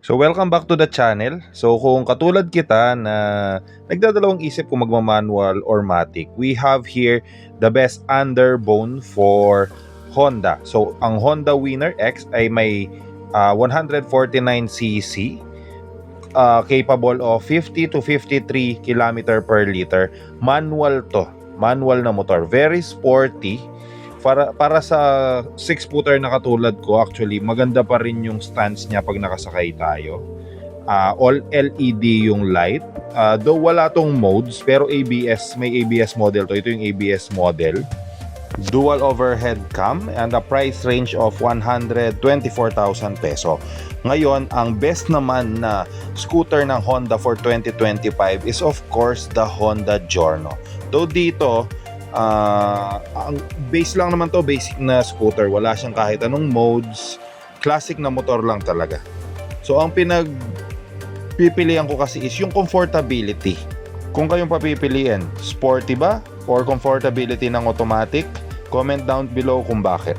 So welcome back to the channel. So kung katulad kita na nagdadalawang isip kung magma-manual or matic, we have here the best underbone for Honda. So ang Honda Winner X ay may 149cc, capable of 50 to 53 km per liter. Manual to, manual na motor, very sporty. Para sa 6-footer na katulad ko, actually maganda pa rin yung stance niya pag nakasakay tayo. All LED yung light. Though wala tong modes, pero ABS, may ABS model to. Ito yung ABS model. Dual overhead cam and a price range of 124,000 peso. Ngayon, ang best naman na scooter ng Honda for 2025 is of course the Honda Giorno. Though dito, ang base lang naman to, basic na scooter, wala siyang kahit anong modes, classic na motor lang talaga. So ang pinagpipilian ko kasi is yung comfortability. Kung kayong papipiliin, sporty ba or comfortability ng automatic? Comment down below kung bakit.